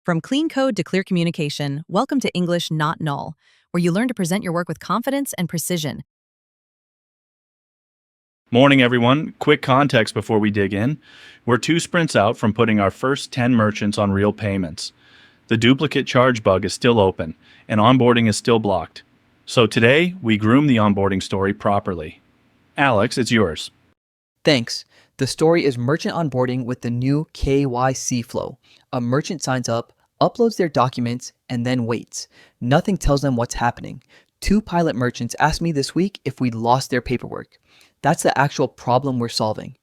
From clean code to clear communication, welcome to English Not Null, where you learn to present your work with confidence and precision. Morning, everyone. Quick context before we dig in. We're 2 sprints out from putting our first 10 merchants on real payments. The duplicate charge bug is still open, and onboarding is still blocked. So today, we groom the onboarding story properly. Alex, it's yours. Thanks. The story is merchant onboarding with the new KYC flow. A merchant signs up, uploads their documents, and then waits. Nothing tells them what's happening. 2 pilot merchants asked me this week if we'd lost their paperwork. That's the actual problem we're solving.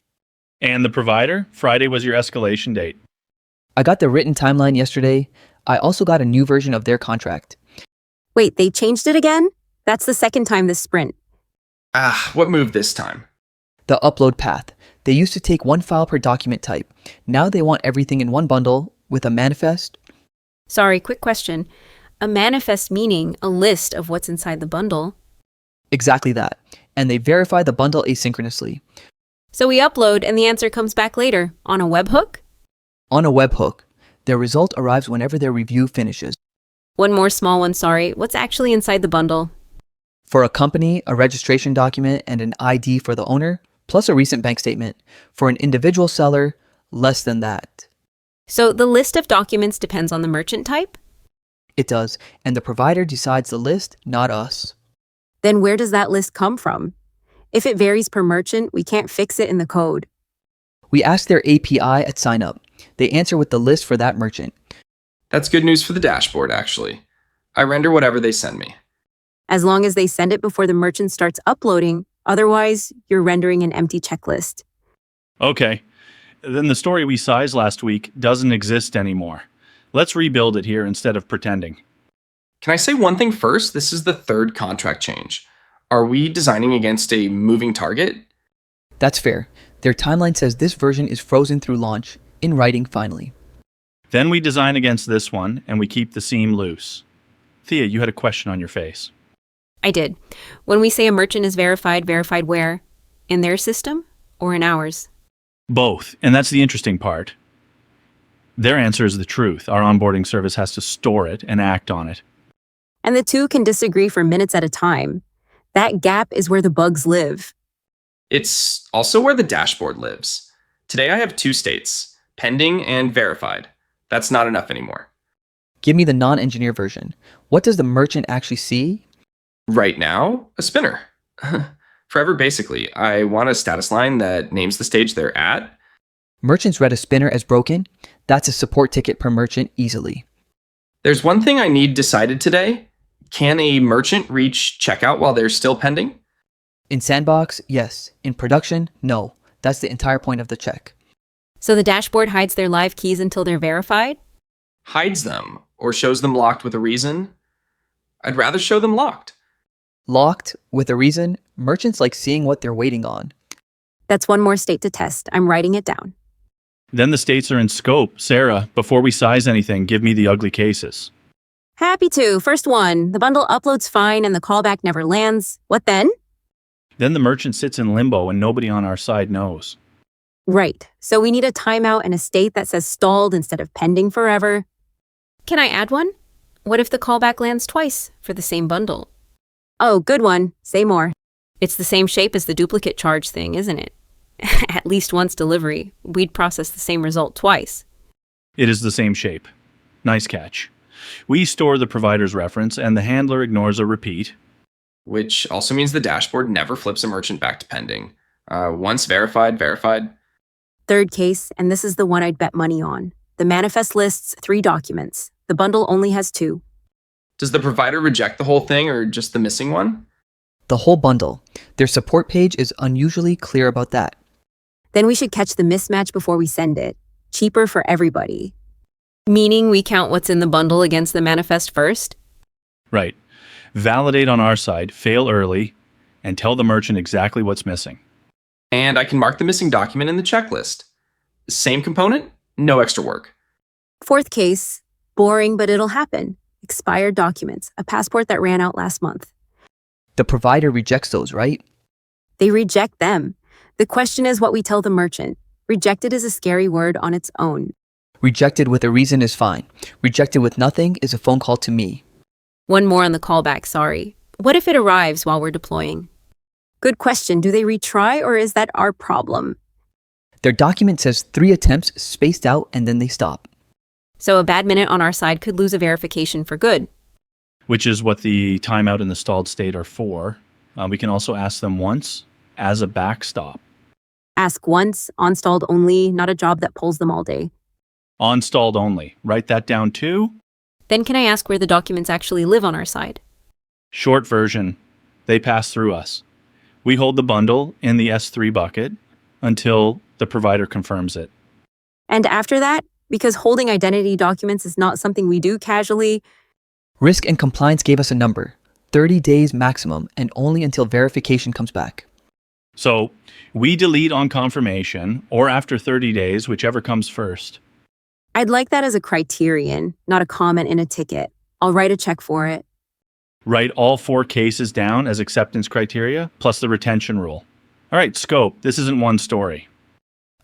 And the provider? Friday was your escalation date. I got the written timeline yesterday. I also got a new version of their contract. Wait, they changed it again? That's the second time this sprint. What moved this time? The upload path. They used to take 1 file per document type. Now they want everything in one bundle with a manifest. Sorry, quick question. A manifest meaning a list of what's inside the bundle. Exactly that. And they verify the bundle asynchronously. So we upload and the answer comes back later, on a webhook? On a webhook. Their result arrives whenever their review finishes. One more small one, sorry. What's actually inside the bundle? For a company, a registration document and an ID for the owner, plus a recent bank statement. For an individual seller, less than that. So the list of documents depends on the merchant type? It does, and the provider decides the list, not us. Then where does that list come from? If it varies per merchant, we can't fix it in the code. We ask their API at signup. They answer with the list for that merchant. That's good news for the dashboard, actually. I render whatever they send me. As long as they send it before the merchant starts uploading, otherwise you're rendering an empty checklist. Okay. Then the story we sized last week doesn't exist anymore. Let's rebuild it here instead of pretending. Can I say one thing first? This is the 3rd contract change. Are we designing against a moving target? That's fair. Their timeline says this version is frozen through launch, in writing finally. Then we design against this one, and we keep the seam loose. Thea, you had a question on your face. I did. When we say a merchant is verified where? In their system or in ours? Both, and that's the interesting part. Their answer is the truth. Our onboarding service has to store it and act on it. And the 2 can disagree for minutes at a time. That gap is where the bugs live. It's also where the dashboard lives. Today I have 2 states, pending and verified. That's not enough anymore. Give me the non-engineer version. What does the merchant actually see? Right now, a spinner. Forever, basically. I want a status line that names the stage they're at. Merchants read a spinner as broken. That's a support ticket per merchant easily. There's one thing I need decided today. Can a merchant reach checkout while they're still pending? In sandbox, yes. In production, no. That's the entire point of the check. So the dashboard hides their live keys until they're verified? Hides them, or shows them locked with a reason? I'd rather show them locked. Locked, with a reason, merchants like seeing what they're waiting on. That's one more state to test. I'm writing it down. Then the states are in scope. Sarah, before we size anything, give me the ugly cases. Happy to. First one, the bundle uploads fine and the callback never lands. What then? Then the merchant sits in limbo and nobody on our side knows. Right. So we need a timeout and a state that says stalled instead of pending forever. Can I add one? What if the callback lands twice for the same bundle? Oh, good one. Say more. It's the same shape as the duplicate charge thing, isn't it? At least once delivery, we'd process the same result twice. It is the same shape. Nice catch. We store the provider's reference and the handler ignores a repeat. Which also means the dashboard never flips a merchant back to pending. Once verified. 3rd case, and this is the one I'd bet money on. The manifest lists 3 documents. The bundle only has 2. Does the provider reject the whole thing or just the missing one? The whole bundle. Their support page is unusually clear about that. Then we should catch the mismatch before we send it. Cheaper for everybody. Meaning we count what's in the bundle against the manifest first? Right. Validate on our side, fail early, and tell the merchant exactly what's missing. And I can mark the missing document in the checklist. Same component, no extra work. 4th case, boring, but it'll happen. Expired documents, a passport that ran out last month. The provider rejects those, right? They reject them. The question is what we tell the merchant. Rejected is a scary word on its own. Rejected with a reason is fine. Rejected with nothing is a phone call to me. One more on the callback, sorry. What if it arrives while we're deploying? Good question. Do they retry or is that our problem? Their document says 3 attempts spaced out and then they stop. So a bad minute on our side could lose a verification for good. Which is what the timeout and the stalled state are for. We can also ask them once as a backstop. Ask once, on-stalled only, not a job that pulls them all day. On stalled only. Write that down too. Then can I ask where the documents actually live on our side? Short version. They pass through us. We hold the bundle in the S3 bucket until the provider confirms it. And after that, because holding identity documents is not something we do casually, Risk and compliance gave us a number, 30 days maximum, and only until verification comes back. So we delete on confirmation or after 30 days, whichever comes first. I'd like that as a criterion, not a comment in a ticket. I'll write a check for it. Write all 4 cases down as acceptance criteria, plus the retention rule. All right, scope. This isn't one story.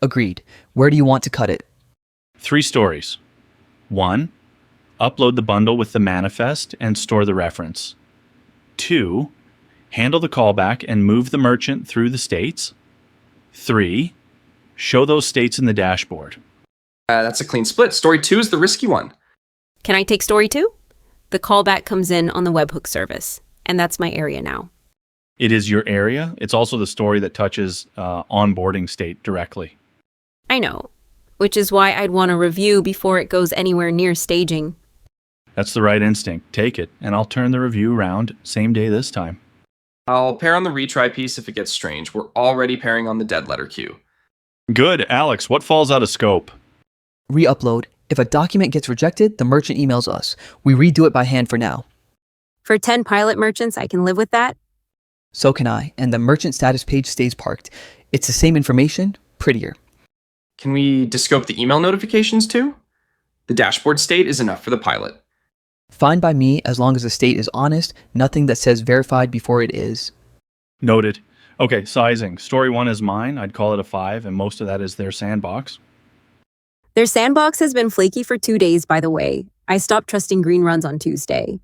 Agreed. Where do you want to cut it? 3 stories. 1, upload the bundle with the manifest and store the reference. 2, handle the callback and move the merchant through the states. 3, show those states in the dashboard. That's a clean split. Story 2 is the risky one. Can I take story 2? The callback comes in on the webhook service, and that's my area now. It is your area. It's also the story that touches onboarding state directly. I know, which is why I'd want a review before it goes anywhere near staging. That's the right instinct. Take it, and I'll turn the review around same day this time. I'll pair on the retry piece if it gets strange. We're already pairing on the dead letter queue. Good. Alex, what falls out of scope? Re-upload. If a document gets rejected, the merchant emails us. We redo it by hand for now. For 10 pilot merchants, I can live with that. So can I, and the merchant status page stays parked. It's the same information, prettier. Can we descope the email notifications too? The dashboard state is enough for the pilot. Fine by me as long as the state is honest, nothing that says verified before it is. Noted. Okay, sizing. Story 1 is mine. I'd call it a 5, and most of that is their sandbox. Their sandbox has been flaky for 2 days, by the way. I stopped trusting green runs on Tuesday.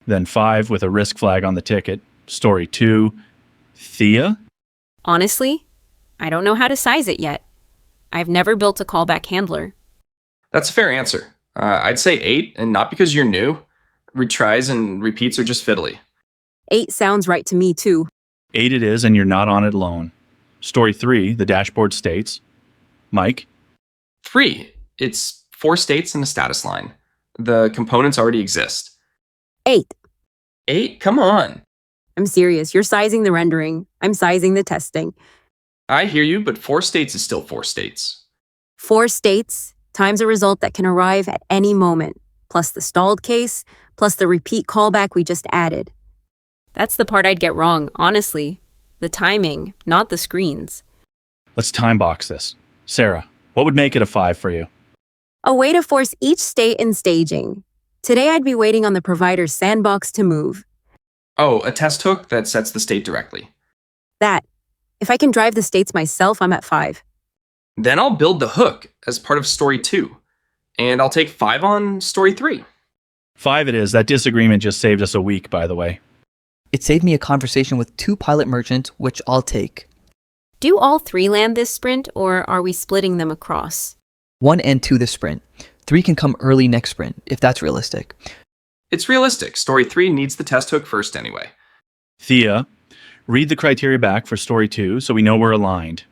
Then 5 with a risk flag on the ticket. Story 2, Thea? Honestly, I don't know how to size it yet. I've never built a callback handler. That's a fair answer. I'd say 8, and not because you're new. Retries and repeats are just fiddly. 8 sounds right to me, too. 8 it is, and you're not on it alone. Story 3, the dashboard states. Mike? 3, it's 4 states and a status line. The components already exist. 8. 8? Come on. I'm serious. You're sizing the rendering. I'm sizing the testing. I hear you, but 4 states is still 4 states. 4 states times a result that can arrive at any moment, plus the stalled case, plus the repeat callback we just added. That's the part I'd get wrong, honestly. The timing, not the screens. Let's timebox this. Sarah, what would make it a 5 for you? A way to force each state in staging. Today I'd be waiting on the provider's sandbox to move. Oh, a test hook that sets the state directly. That. If I can drive the states myself, I'm at 5. Then I'll build the hook as part of story 2. And I'll take 5 on story 3. 5 it is. That disagreement just saved us a week, by the way. It saved me a conversation with 2 pilot merchants, which I'll take. Do all 3 land this sprint, or are we splitting them across? 1 and 2 this sprint. 3 can come early next sprint, if that's realistic. It's realistic. Story 3 needs the test hook first anyway. Thea, read the criteria back for story 2 so we know we're aligned.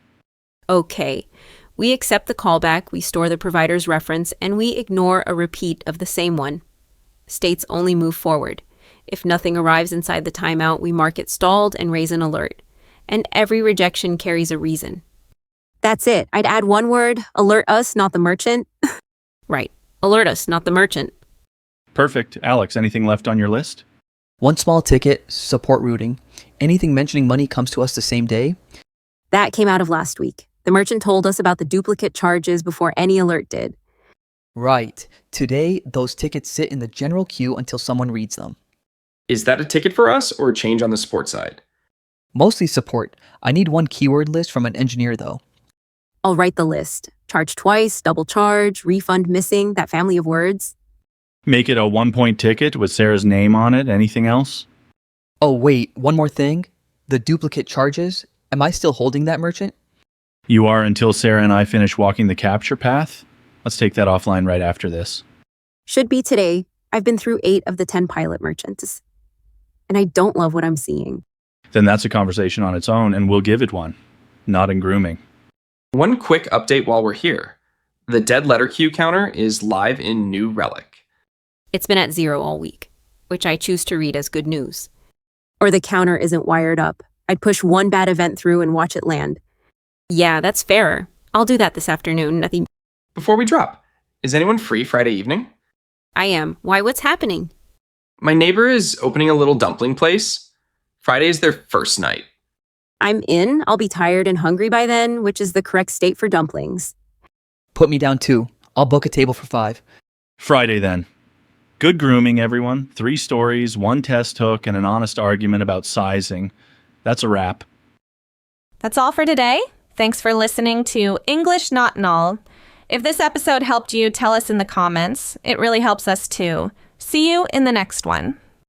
Okay. We accept the callback, we store the provider's reference, and we ignore a repeat of the same one. States only move forward. If nothing arrives inside the timeout, we mark it stalled and raise an alert. And every rejection carries a reason. That's it. I'd add one word, alert us, not the merchant. Right. Alert us, not the merchant. Perfect. Alex, anything left on your list? 1 small ticket, support routing. Anything mentioning money comes to us the same day. That came out of last week. The merchant told us about the duplicate charges before any alert did. Right. Today, those tickets sit in the general queue until someone reads them. Is that a ticket for us or a change on the support side? Mostly support. I need 1 keyword list from an engineer though. I'll write the list. Charge twice, double charge, refund missing, that family of words. Make it a 1-point ticket with Sarah's name on it. Anything else? Oh, wait, one more thing. The duplicate charges. Am I still holding that merchant? You are until Sarah and I finish walking the capture path. Let's take that offline right after this. Should be today. I've been through 8 of the 10 pilot merchants. And I don't love what I'm seeing. Then that's a conversation on its own, and we'll give it one. Not in grooming. One quick update while we're here. The dead letter queue counter is live in New Relic. It's been at 0 all week, which I choose to read as good news. Or the counter isn't wired up. I'd push one bad event through and watch it land. Yeah, that's fairer. I'll do that this afternoon. Nothing. Before we drop, is anyone free Friday evening? I am. Why, what's happening? My neighbor is opening a little dumpling place. Friday is their first night. I'm in. I'll be tired and hungry by then, which is the correct state for dumplings. Put me down too. I'll book a table for 5. Friday, then. Good grooming, everyone. 3 stories, 1 test hook, and an honest argument about sizing. That's a wrap. That's all for today. Thanks for listening to English Not Null. If this episode helped you, tell us in the comments. It really helps us too. See you in the next one.